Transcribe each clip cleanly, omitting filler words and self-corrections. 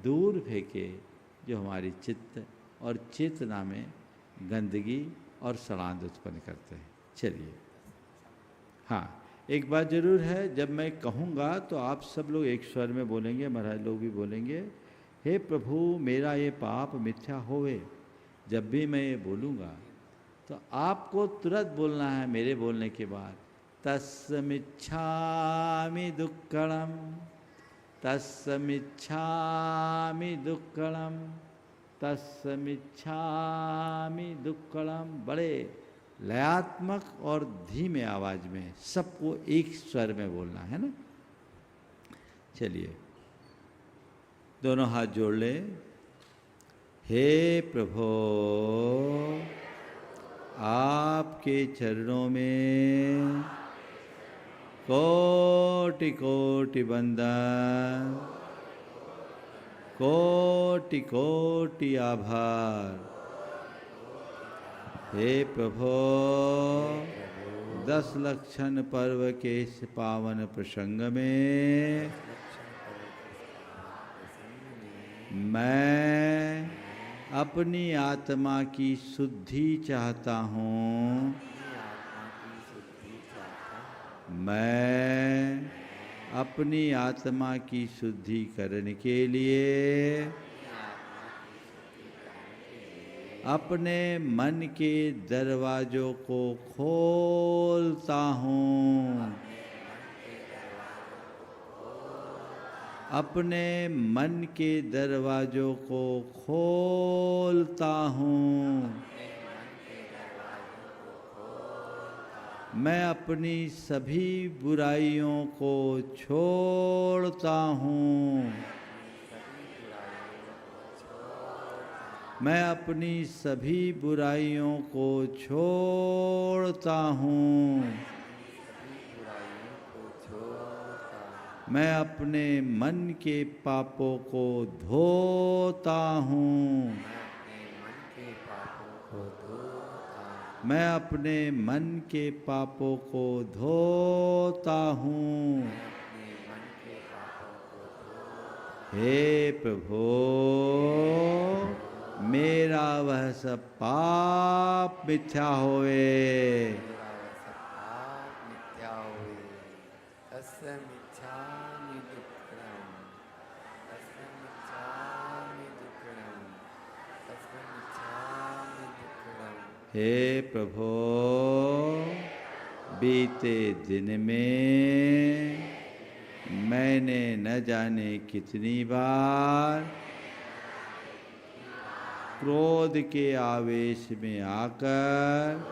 दूर फेंके जो हमारी चित्त और चेतना में गंदगी और सड़ांध उत्पन्न करते हैं। चलिए, हाँ, एक बात जरूर है, जब मैं कहूँगा तो आप सब लोग एक स्वर में बोलेंगे, महाराज लोग भी बोलेंगे, हे प्रभु मेरा ये पाप मिथ्या होवे। जब भी मैं ये बोलूँगा तो आपको तुरंत बोलना है मेरे बोलने के बाद, तस्मिच्छामि दुक्कड़म, तस्मिच्छामि दुक्कड़म, तस्मिच्छामि दुक्कड़म। बड़े लयात्मक और धीमे आवाज में सबको एक स्वर में बोलना है ना। चलिए, दोनों हाथ जोड़ ले। हे प्रभु, आपके चरणों में कोटि कोटि वंदन, कोटि कोटि आभार। हे प्रभु, 10 लक्षण पर्व के इस पावन प्रसंग में मैं अपनी आत्मा की शुद्धि चाहता हूँ। मैं अपनी आत्मा की शुद्धिकरण के लिए अपने मन के दरवाजों को खोलता हूँ। अपने मन के दरवाजों को खोलता हूँ। मैं अपनी सभी बुराइयों को छोड़ता हूँ। मैं अपनी सभी बुराइयों को छोड़ता हूँ। मैं अपने मन के पापों को धोता हूँ। मैं अपने मन के पापों को धोता हूँ। हे प्रभु, मेरा वह सब पाप मिथ्या होए। हे प्रभु, बीते दिन में मैंने न जाने कितनी बार क्रोध के आवेश में आकर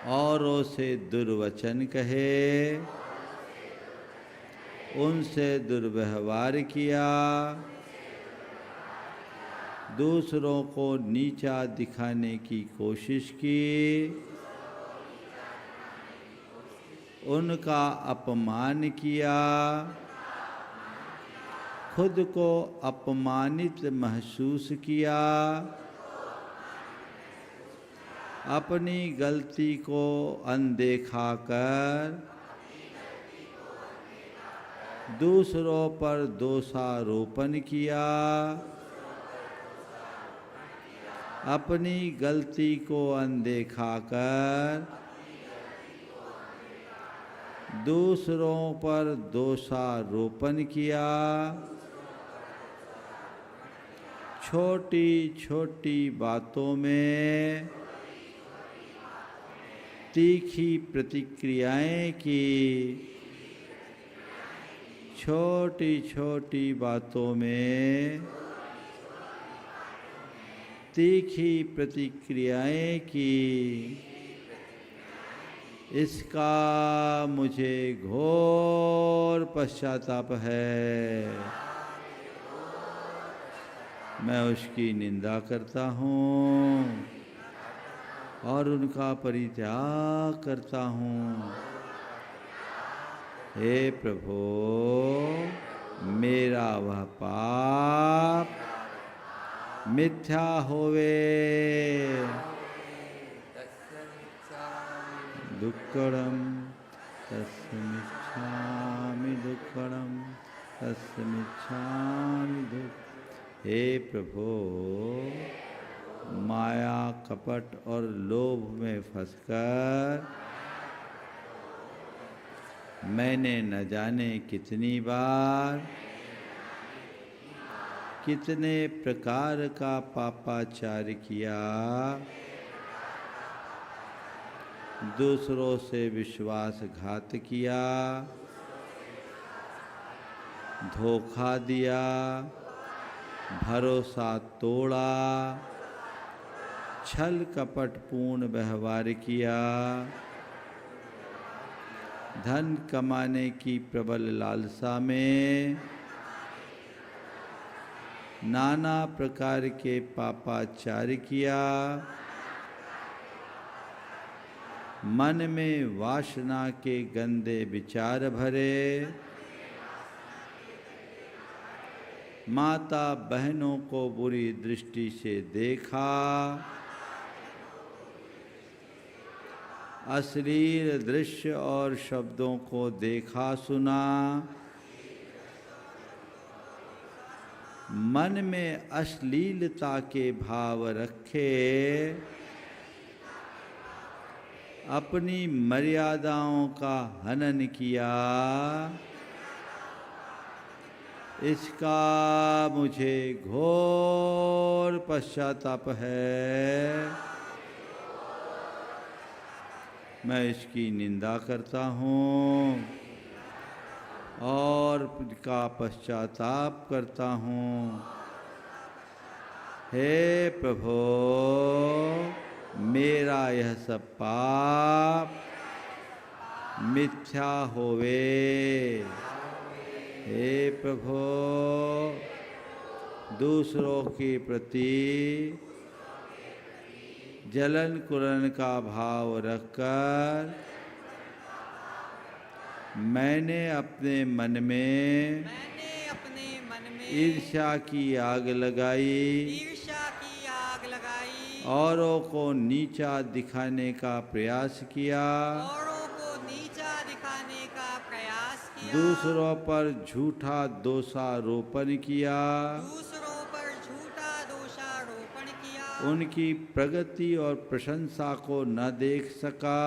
औरों से दुर्वचन कहे, उनसे दुर्व्यवहार किया, दूसरों को नीचा दिखाने की कोशिश की, उनका अपमान किया, खुद को अपमानित महसूस किया, अपनी गलती को अनदेखा कर दूसरों पर दोषारोपण किया, अपनी गलती को अनदेखा कर दूसरों पर दोषारोपण किया, छोटी छोटी बातों में तीखी प्रतिक्रियाएं की, छोटी छोटी बातों में तीखी प्रतिक्रियाएं की, इसका मुझे घोर पश्चाताप है। मैं उसकी निंदा करता हूँ और उनका परित्याग करता हूँ। हे प्रभु, मेरा वह पाप मिथ्या होवे। दुक्कड़म तस्मिच्छामि दुक्कड़म, तस्मिच्छामि दुक्। हे प्रभो, माया कपट और लोभ में फंसकर मैंने न जाने कितनी बार कितने प्रकार का पापाचार किया, दूसरों से विश्वासघात किया, धोखा दिया, भरोसा तोड़ा, छल कपटपूर्ण व्यवहार किया, धन कमाने की प्रबल लालसा में नाना प्रकार के पापाचार किया, मन में वासना के गंदे विचार भरे, माता बहनों को बुरी दृष्टि से देखा, अश्लील दृश्य और शब्दों को देखा सुना, मन में अश्लीलता के भाव रखे, अपनी मर्यादाओं का हनन किया, इसका मुझे घोर पश्चाताप है। मैं इसकी निंदा करता हूँ और इसका पश्चाताप करता हूँ। हे प्रभो, मेरा यह सब पाप मिथ्या होवे। हे प्रभो, दूसरों के प्रति जलन कुलन का भाव रखकर मैंने अपने मन में ईर्ष्या की आग लगाई, औरों को नीचा दिखाने का प्रयास किया, दूसरों पर झूठा दोषारोपण किया, उनकी प्रगति और प्रशंसा को न देख सका,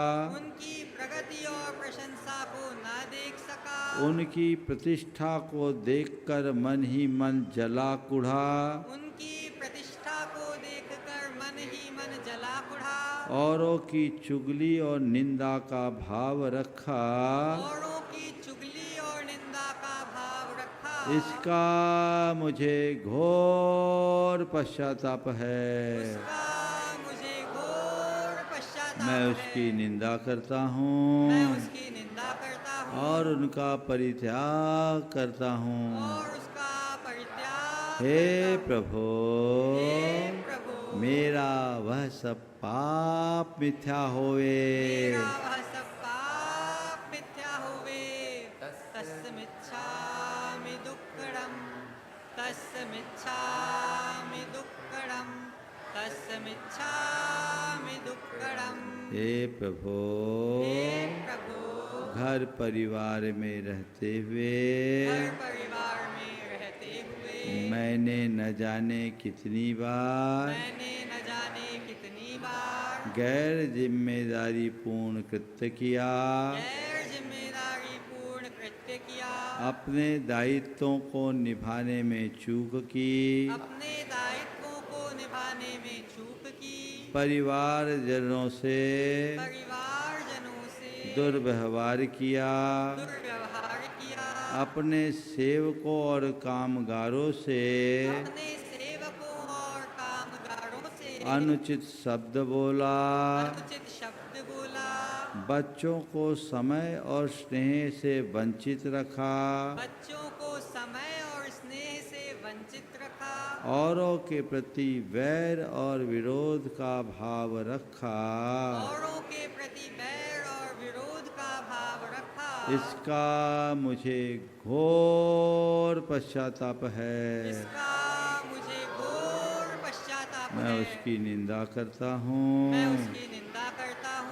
उनकी प्रतिष्ठा को देखकर मन ही मन जला कुढ़ा, औरों की चुगली और निंदा का भाव रखा, इसका मुझे घोर पश्चाताप है। मैं उसकी निंदा करता हूँ और उनका परित्याग करता हूँ। हे प्रभो, मेरा वह सब पाप मिथ्या होवे। हे प्रभो, घर परिवार में रहते हुए मैंने न जाने कितनी बार गैर जिम्मेदारी पूर्ण कृत्य किया, अपने दायित्वों को निभाने में चूक की, परिवारजनों से दुर्व्यवहार किया, अपने सेवकों और कामगारों से अनुचित शब्द बोला, बच्चों को समय और स्नेह से वंचित रखा, औरों के प्रति वैर और विरोध का भाव रखा, इसका मुझे घोर पश्चाताप है। मैं उसकी निंदा करता हूँ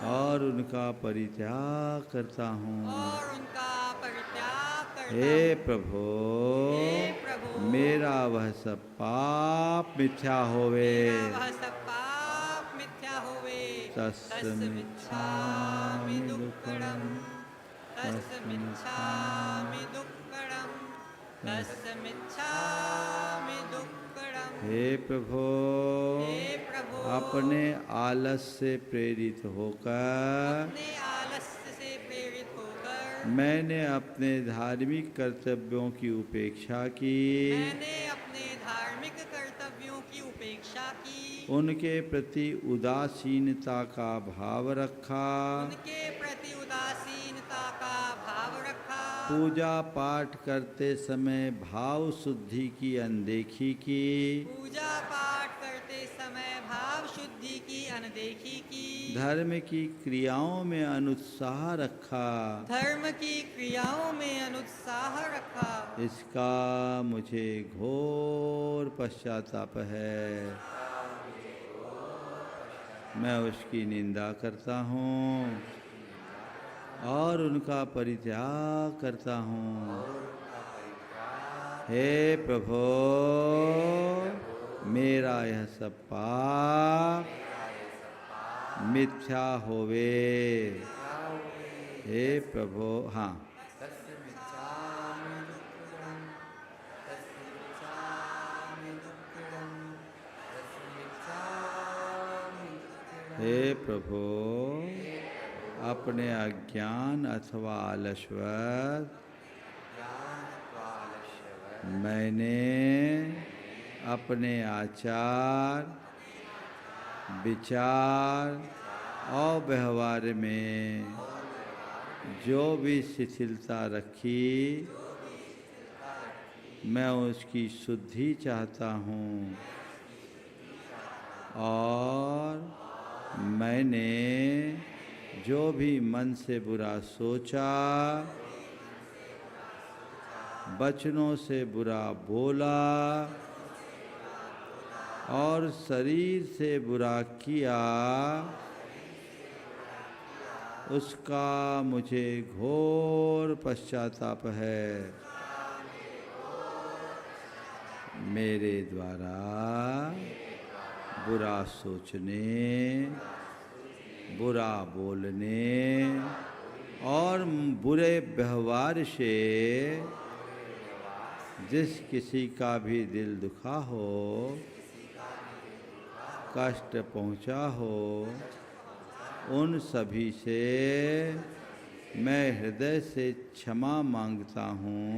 और उनका परित्याग करता हूँ। हे प्रभु मेरा वह सब पाप मिथ्या होवे, तस्मिच्छामि दुक्कडम्, तस्मिच्छामि दुक्कडम्, तस्मिच्छामि दुक्कडम्। हे प्रभु अपने आलस से प्रेरित होकर मैंने अपने धार्मिक कर्तव्यों की उपेक्षा की, उनके प्रति उदासीनता का भाव रखा, पूजा पाठ करते समय भाव शुद्धि की अनदेखी की, धर्म की क्रियाओं में अनुत्साह रखा, इसका मुझे घोर पश्चाताप है। मैं उसकी निंदा करता हूँ और उनका परित्याग करता हूँ। हे प्रभु मेरा यह सब पाप मिथ्या होवे। हे प्रभु हाँ हे प्रभु अपने अज्ञान अथवा आलस्वश मैंने अपने आचार विचार और व्यवहार में जो भी शिथिलता रखी मैं उसकी शुद्धि चाहता हूँ और मैंने जो भी मन से बुरा सोचा, वचनों से बुरा बोला और शरीर से बुरा किया, उसका मुझे घोर पश्चाताप है। मेरे द्वारा बुरा सोचने, बुरा बोलने और बुरे व्यवहार से जिस किसी का भी दिल दुखा हो, कष्ट पहुँचा हो, उन सभी से मैं हृदय से क्षमा मांगता हूँ।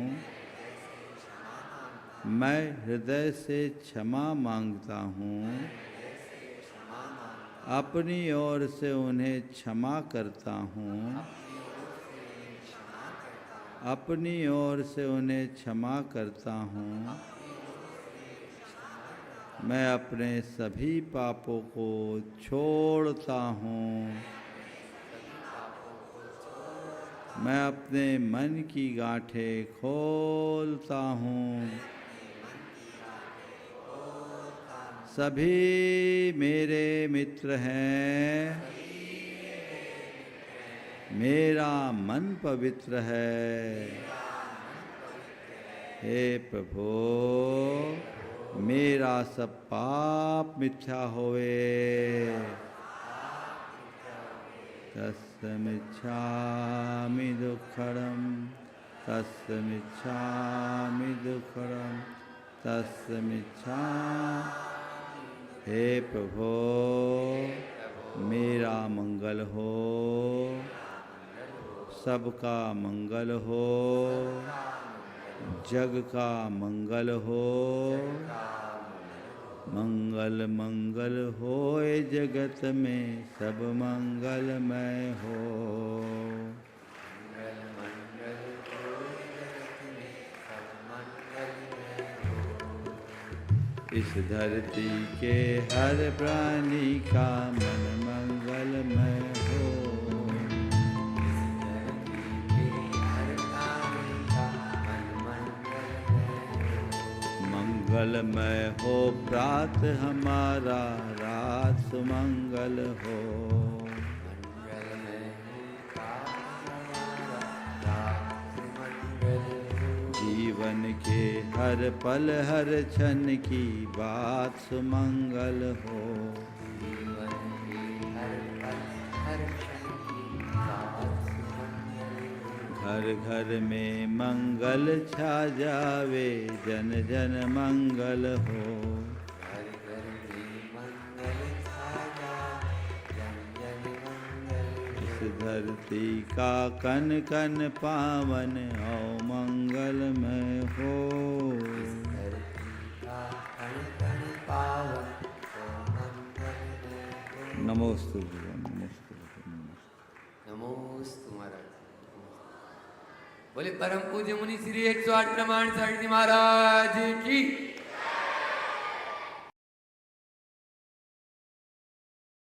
मैं हृदय से क्षमा मांगता हूँ, अपनी ओर से उन्हें क्षमा करता हूँ, अपनी ओर से उन्हें क्षमा करता हूँ। मैं अपने सभी पापों को छोड़ता हूँ। मैं अपने मन की गांठें खोलता हूँ। सभी मेरे मित्र हैं, मेरा मन पवित्र है। हे प्रभु मेरा सब पाप मिथ्या होवे। तस्मिच्छामि दुक्कडम्, तस्मिच्छामि दुक्कडम्, तस्मिच्छामि। हे प्रभु मेरा मंगल हो, सबका मंगल हो, जग का मंगल हो। मंगल मंगल होए जगत में सब मंगलमय हो। इस धरती के हर प्राणी का मन मंगलमय हो। मंगलमय हो प्रात हमारा, रात सुमंगल हो। जीवन के हर पल हर क्षण की बात सुमंगल हो। जीवन के हर पल हर क्षण की बात सुमंगल हो। घर घर में मंगल छा जावे, जन जन मंगल हो। घर घर में मंगल छा जावे, जन जन मंगल हो। इस धरती का कन कन पावन हो मंगलमय हो। इस धरती का कण कण पावन हो मंगलमय हो। नमोस्तु भगवान, नमोस्तु भगवान, नमोस्तु। नमोस्तु महाराज। बोले परम पूज्य मुनि श्री 108 प्रमाण सारथी महाराज की।